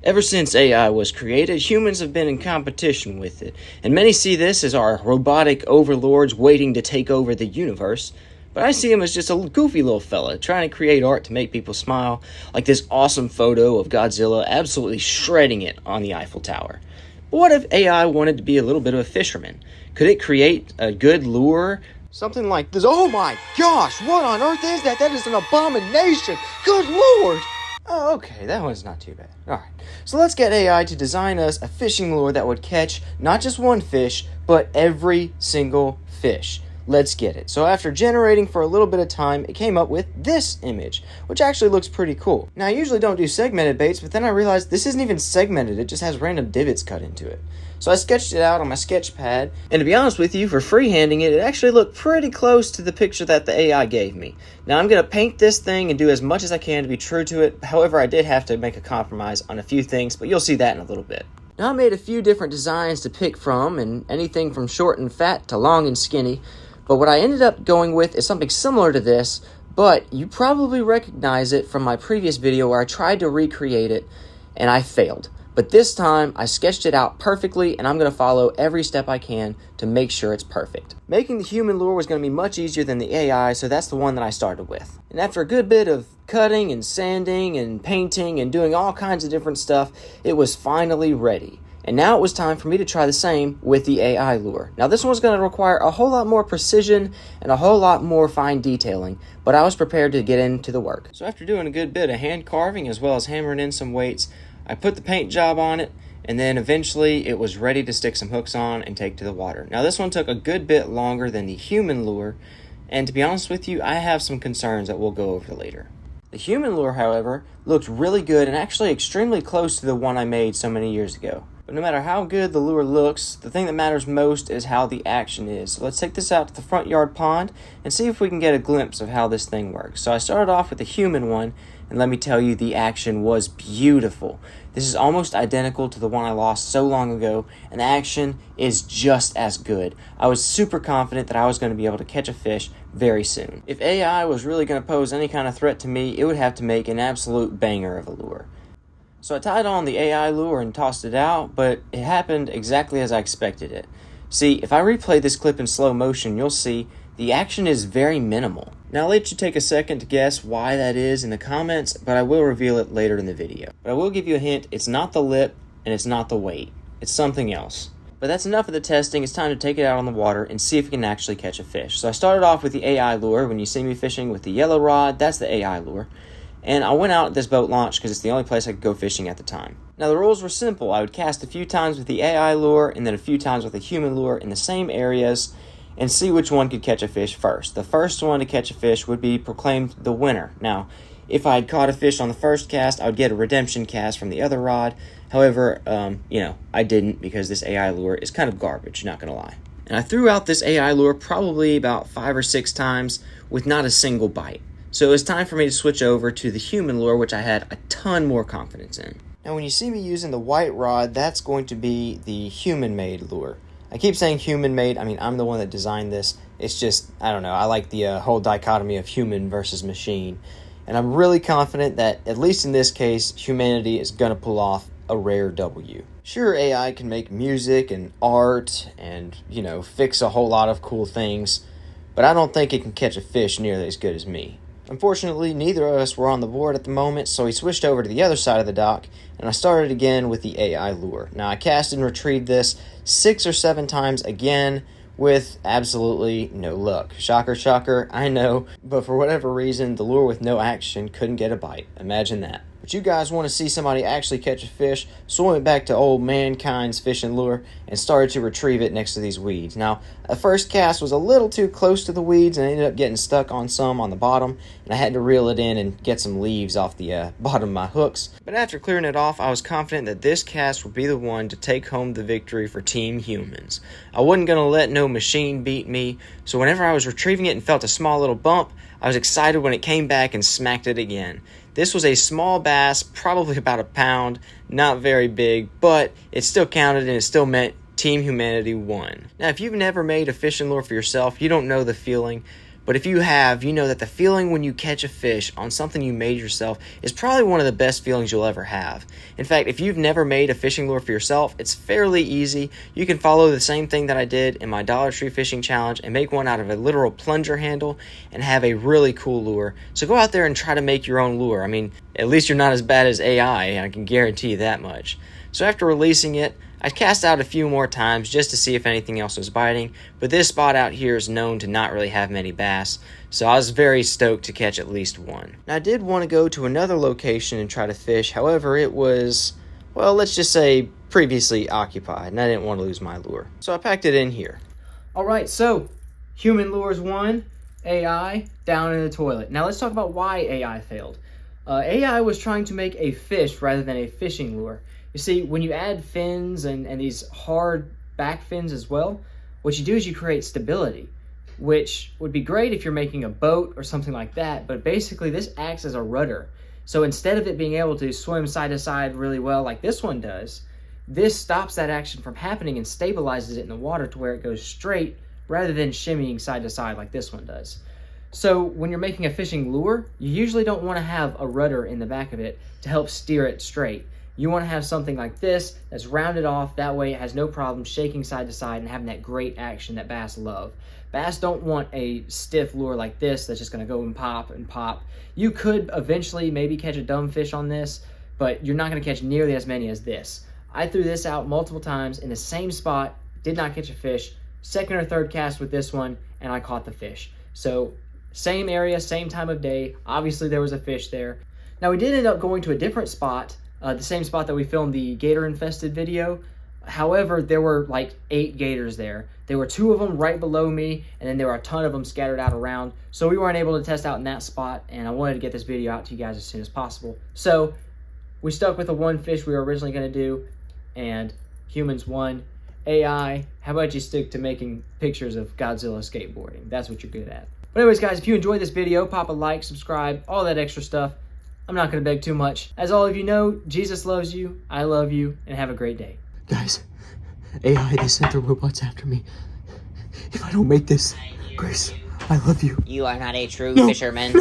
Ever since AI was created, humans have been in competition with it, and many see this as our robotic overlords waiting to take over the universe. But I see him as just a goofy little fella trying to create art to make people smile, like this awesome photo of Godzilla absolutely shredding it on the Eiffel Tower. But what if AI wanted to be a little bit of a fisherman? Could it create a good lure? Something like this. Oh my gosh, what on earth is that? That is an abomination! Good lord! Oh, okay, that one's not too bad. Alright, so let's get AI to design us a fishing lure that would catch not just one fish, but every single fish. Let's get it. So after generating for a little bit of time, it came up with this image, which actually looks pretty cool. Now, I usually don't do segmented baits, but then I realized this isn't even segmented, it just has random divots cut into it. So I sketched it out on my sketch pad, and to be honest with you, for freehanding it, it actually looked pretty close to the picture that the AI gave me. Now I'm going to paint this thing and do as much as I can to be true to it. However, I did have to make a compromise on a few things, but you'll see that in a little bit. Now I made a few different designs to pick from, and anything from short and fat to long and skinny. But what I ended up going with is something similar to this, but you probably recognize it from my previous video where I tried to recreate it and I failed. But this time I sketched it out perfectly, and I'm going to follow every step I can to make sure it's perfect. Making the human lure was going to be much easier than the AI, so that's the one that I started with. And after a good bit of cutting and sanding and painting and doing all kinds of different stuff, it was finally ready. And now it was time for me to try the same with the AI lure. Now this one's going to require a whole lot more precision and a whole lot more fine detailing, but I was prepared to get into the work. So after doing a good bit of hand carving as well as hammering in some weights, I put the paint job on it, and then eventually it was ready to stick some hooks on and take to the water. Now this one took a good bit longer than the human lure, and to be honest with you, I have some concerns that we'll go over later. The human lure, however, looked really good and actually extremely close to the one I made so many years ago. But no matter how good the lure looks, the thing that matters most is how the action is. So let's take this out to the front yard pond and see if we can get a glimpse of how this thing works. So I started off with the human one, and let me tell you, the action was beautiful. This is almost identical to the one I lost so long ago, and the action is just as good. I was super confident that I was going to be able to catch a fish very soon. If AI was really going to pose any kind of threat to me, it would have to make an absolute banger of a lure. So I tied on the AI lure and tossed it out, but it happened exactly as I expected it. See, if I replay this clip in slow motion, you'll see the action is very minimal. Now I'll let you take a second to guess why that is in the comments, but I will reveal it later in the video. But I will give you a hint, it's not the lip and it's not the weight. It's something else. But that's enough of the testing. It's time to take it out on the water and see if we can actually catch a fish. So I started off with the AI lure. When you see me fishing with the yellow rod, that's the AI lure. And I went out at this boat launch because it's the only place I could go fishing at the time. Now the rules were simple. I would cast a few times with the AI lure and then a few times with the human lure in the same areas and see which one could catch a fish first. The first one to catch a fish would be proclaimed the winner. Now, if I had caught a fish on the first cast, I would get a redemption cast from the other rod. However, I didn't because this AI lure is kind of garbage, not gonna lie. And I threw out this AI lure probably about 5 or 6 times with not a single bite. So it was time for me to switch over to the human lure, which I had a ton more confidence in. Now when you see me using the white rod, that's going to be the human-made lure. I keep saying human-made, I mean, I'm the one that designed this. It's just, I don't know, I like the whole dichotomy of human versus machine. And I'm really confident that, at least in this case, humanity is going to pull off a rare W. Sure, AI can make music and art and, fix a whole lot of cool things, but I don't think it can catch a fish nearly as good as me. Unfortunately, neither of us were on the board at the moment, so we switched over to the other side of the dock, and I started again with the AI lure. Now, I cast and retrieved this 6 or 7 times again with absolutely no luck. Shocker, shocker, I know, but for whatever reason, the lure with no action couldn't get a bite. Imagine that. But you guys want to see somebody actually catch a fish, so I went back to old mankind's fishing lure and started to retrieve it next to these weeds. Now, the first cast was a little too close to the weeds and I ended up getting stuck on some on the bottom, and I had to reel it in and get some leaves off the bottom of my hooks. But after clearing it off, I was confident that this cast would be the one to take home the victory for Team Humans. I wasn't going to let no machine beat me, so whenever I was retrieving it and felt a small little bump, I was excited when it came back and smacked it again. This was a small bass, probably about a pound, not very big, but it still counted and it still meant Team Humanity won. Now, if you've never made a fishing lure for yourself, you don't know the feeling, But if you have, you know that the feeling when you catch a fish on something you made yourself is probably one of the best feelings you'll ever have. In fact, if you've never made a fishing lure for yourself, it's fairly easy. You can follow the same thing that I did in my Dollar Tree fishing challenge and make one out of a literal plunger handle and have a really cool lure. So go out there and try to make your own lure. I mean, at least you're not as bad as AI, I can guarantee you that much. So after releasing it, I cast out a few more times just to see if anything else was biting, but this spot out here is known to not really have many bass, so I was very stoked to catch at least one. Now, I did want to go to another location and try to fish, however it was, well, let's just say previously occupied, and I didn't want to lose my lure. So I packed it in here. Alright, so human lures won, AI down in the toilet. Now let's talk about why AI failed. AI was trying to make a fish rather than a fishing lure. You see, when you add fins and these hard back fins as well, what you do is you create stability, which would be great if you're making a boat or something like that, but basically this acts as a rudder. So instead of it being able to swim side to side really well like this one does, this stops that action from happening and stabilizes it in the water to where it goes straight rather than shimmying side to side like this one does. So when you're making a fishing lure, you usually don't want to have a rudder in the back of it to help steer it straight. You want to have something like this that's rounded off, that way it has no problem shaking side to side and having that great action that bass love. Bass don't want a stiff lure like this that's just going to go and pop and pop. You could eventually maybe catch a dumb fish on this, but you're not going to catch nearly as many as this. I threw this out multiple times in the same spot, did not catch a fish. Second or third cast with this one, and I caught the fish. So same area, same time of day. Obviously there was a fish there. Now we did end up going to a different spot, the same spot that we filmed the gator infested video. However, there were like 8 gators there. There were 2 of them right below me, and then there were a ton of them scattered out around. So we weren't able to test out in that spot, and I wanted to get this video out to you guys as soon as possible. So we stuck with the one fish we were originally going to do, and humans won. AI, how about you stick to making pictures of Godzilla skateboarding? That's what you're good at. But anyways, guys, if you enjoyed this video, pop a like, subscribe, all that extra stuff. I'm not going to beg too much. As all of you know, Jesus loves you, I love you, and have a great day. Guys, AI, they sent the robots after me. If I don't make this, Grace, I love you. You are not a true No. fisherman.